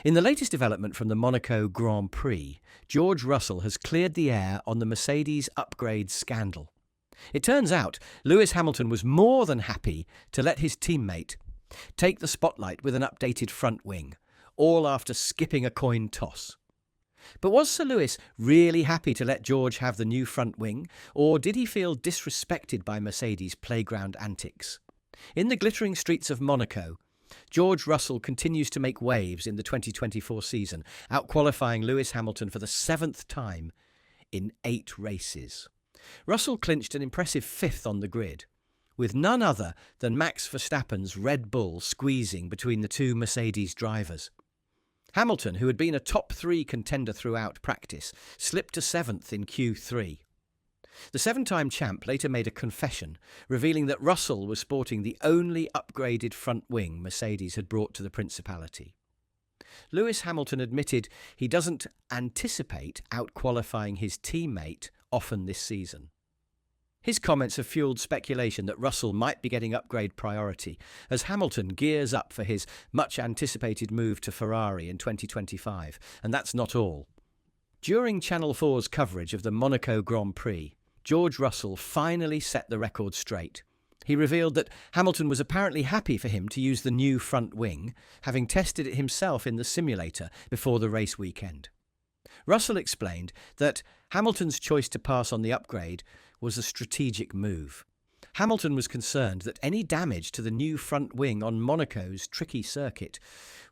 In the latest development from the Monaco Grand Prix, George Russell has cleared the air on the Mercedes upgrade scandal. It turns out Lewis Hamilton was more than happy to let his teammate take the spotlight with an updated front wing, all after skipping a coin toss. But was Sir Lewis really happy to let George have the new front wing, or did he feel disrespected by Mercedes' playground antics? In the glittering streets of Monaco, George Russell continues to make waves in the 2024 season, outqualifying Lewis Hamilton for the 7th time in 8 races. Russell clinched an impressive 5th on the grid, with none other than Max Verstappen's Red Bull squeezing between the two Mercedes drivers. Hamilton, who had been a top 3 contender throughout practice, slipped to 7th in Q3. The 7-time champ later made a confession, revealing that Russell was sporting the only upgraded front wing Mercedes had brought to the Principality. Lewis Hamilton admitted he doesn't anticipate outqualifying his teammate often this season. His comments have fueled speculation that Russell might be getting upgrade priority as Hamilton gears up for his much-anticipated move to Ferrari in 2025, and that's not all. During Channel 4's coverage of the Monaco Grand Prix, George Russell finally set the record straight. He revealed that Hamilton was apparently happy for him to use the new front wing, having tested it himself in the simulator before the race weekend. Russell explained that Hamilton's choice to pass on the upgrade was a strategic move. Hamilton was concerned that any damage to the new front wing on Monaco's tricky circuit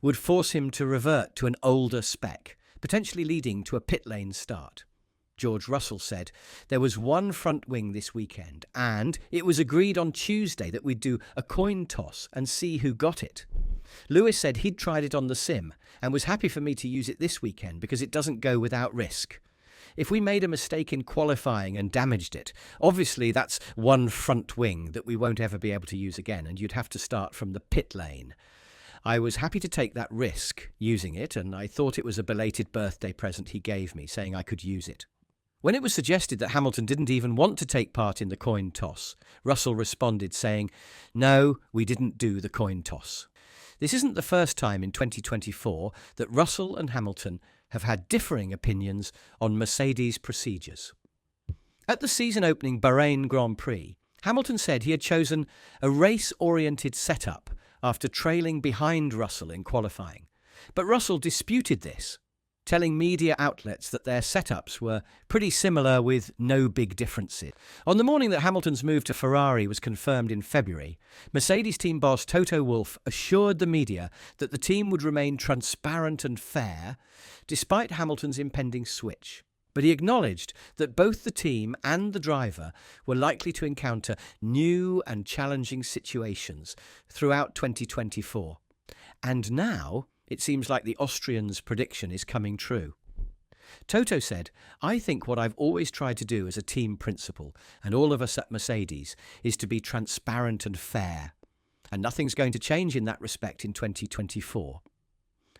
would force him to revert to an older spec, potentially leading to a pit lane start. George Russell said, "There was one front wing this weekend, and it was agreed on Tuesday that we'd do a coin toss and see who got it. Lewis said he'd tried it on the sim and was happy for me to use it this weekend because it doesn't go without risk. If we made a mistake in qualifying and damaged it, obviously that's one front wing that we won't ever be able to use again, and you'd have to start from the pit lane. I was happy to take that risk using it, and I thought it was a belated birthday present he gave me, saying I could use it." When it was suggested that Hamilton didn't even want to take part in the coin toss, Russell responded saying, "No, we didn't do the coin toss." This isn't the first time in 2024 that Russell and Hamilton have had differing opinions on Mercedes' procedures. At the season-opening Bahrain Grand Prix, Hamilton said he had chosen a race-oriented setup after trailing behind Russell in qualifying. But Russell disputed this, telling media outlets that their setups were pretty similar with no big differences. On the morning that Hamilton's move to Ferrari was confirmed in February, Mercedes team boss Toto Wolff assured the media that the team would remain transparent and fair despite Hamilton's impending switch. But he acknowledged that both the team and the driver were likely to encounter new and challenging situations throughout 2024. And now it seems like the Austrian's prediction is coming true. Toto said, "I think what I've always tried to do as a team principal, and all of us at Mercedes, is to be transparent and fair. And nothing's going to change in that respect in 2024.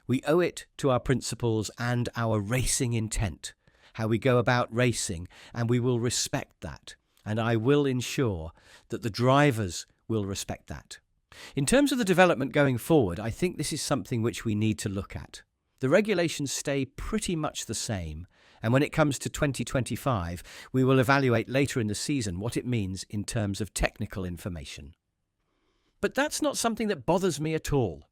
We owe it to our principles and our racing intent, how we go about racing, and we will respect that. And I will ensure that the drivers will respect that. In terms of the development going forward, I think this is something which we need to look at. The regulations stay pretty much the same, and when it comes to 2025, we will evaluate later in the season what it means in terms of technical information. But that's not something that bothers me at all.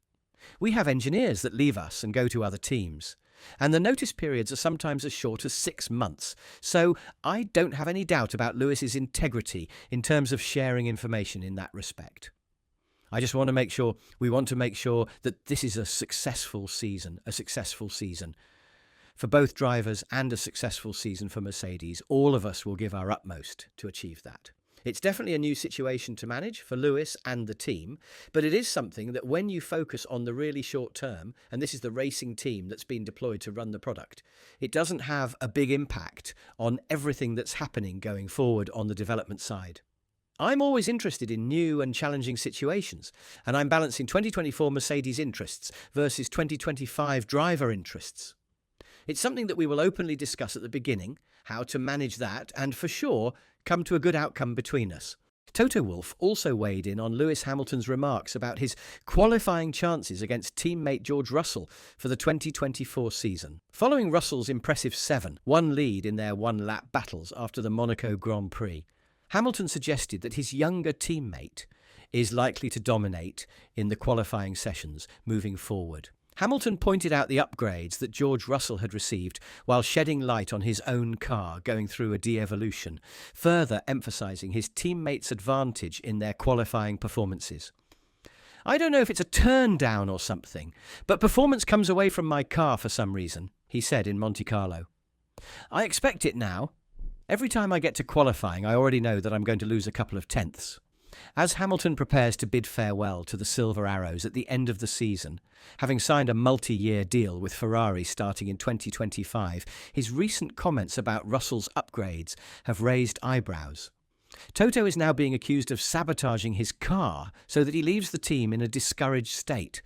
We have engineers that leave us and go to other teams, and the notice periods are sometimes as short as 6 months, so I don't have any doubt about Lewis's integrity in terms of sharing information in that respect. I just want to make sure that this is a successful season for both drivers and a successful season for Mercedes. All of us will give our utmost to achieve that. It's definitely a new situation to manage for Lewis and the team, but it is something that when you focus on the really short term, and this is the racing team that's been deployed to run the product, it doesn't have a big impact on everything that's happening going forward on the development side. I'm always interested in new and challenging situations, and I'm balancing 2024 Mercedes interests versus 2025 driver interests. It's something that we will openly discuss at the beginning, how to manage that, and for sure, come to a good outcome between us. Toto Wolff also weighed in on Lewis Hamilton's remarks about his qualifying chances against teammate George Russell for the 2024 season. Following Russell's impressive 7-1 lead in their one-lap battles after the Monaco Grand Prix, Hamilton suggested that his younger teammate is likely to dominate in the qualifying sessions moving forward. Hamilton pointed out the upgrades that George Russell had received while shedding light on his own car going through a de-evolution, further emphasising his teammates' advantage in their qualifying performances. "I don't know if it's a turn down or something, but performance comes away from my car for some reason," he said in Monte Carlo. "I expect it now. Every time I get to qualifying, I already know that I'm going to lose a couple of tenths." As Hamilton prepares to bid farewell to the Silver Arrows at the end of the season, having signed a multi-year deal with Ferrari starting in 2025, his recent comments about Russell's upgrades have raised eyebrows. Toto is now being accused of sabotaging his car so that he leaves the team in a discouraged state.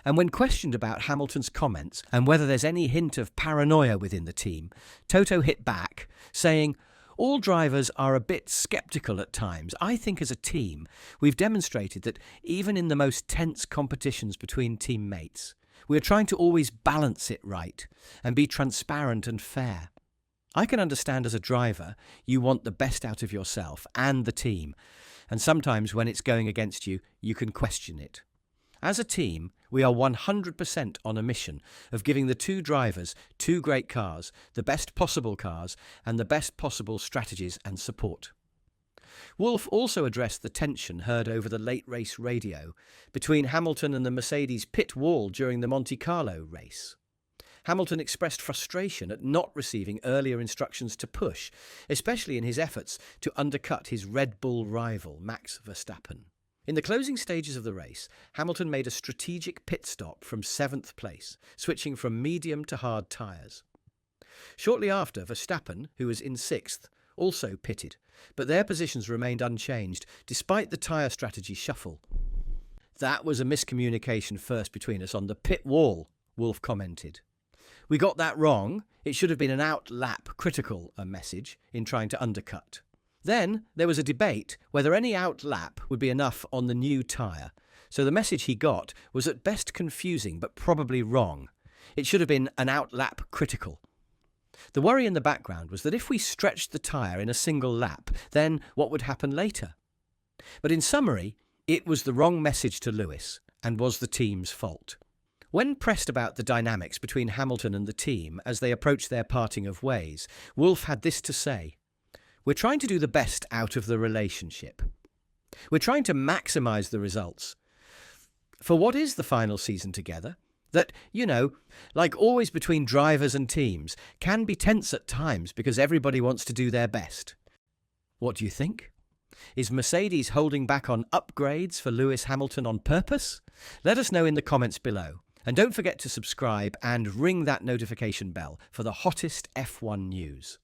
And when questioned about Hamilton's comments and whether there's any hint of paranoia within the team, Toto hit back, saying, "All drivers are a bit sceptical at times. I think as a team, we've demonstrated that even in the most tense competitions between teammates, we are trying to always balance it right and be transparent and fair. I can understand as a driver, you want the best out of yourself and the team, and sometimes when it's going against you, you can question it. As a team, we are 100% on a mission of giving the two drivers two great cars, the best possible cars, and the best possible strategies and support." Wolff also addressed the tension heard over the late race radio between Hamilton and the Mercedes pit wall during the Monte Carlo race. Hamilton expressed frustration at not receiving earlier instructions to push, especially in his efforts to undercut his Red Bull rival, Max Verstappen. In the closing stages of the race, Hamilton made a strategic pit stop from 7th place, switching from medium to hard tyres. Shortly after, Verstappen, who was in 6th, also pitted, but their positions remained unchanged despite the tyre strategy shuffle. "That was a miscommunication first between us on the pit wall," Wolff commented. "We got that wrong. It should have been an out-lap critical a message in trying to undercut. Then there was a debate whether any out-lap would be enough on the new tyre, so the message he got was at best confusing but probably wrong. It should have been an out-lap critical. The worry in the background was that if we stretched the tyre in a single lap, then what would happen later? But in summary, it was the wrong message to Lewis and was the team's fault." When pressed about the dynamics between Hamilton and the team as they approached their parting of ways, Wolff had this to say: "We're trying to do the best out of the relationship. We're trying to maximise the results. For what is the final season together? That, like always between drivers and teams, can be tense at times because everybody wants to do their best. What do you think? Is Mercedes holding back on upgrades for Lewis Hamilton on purpose? Let us know in the comments below. And don't forget to subscribe and ring that notification bell for the hottest F1 news."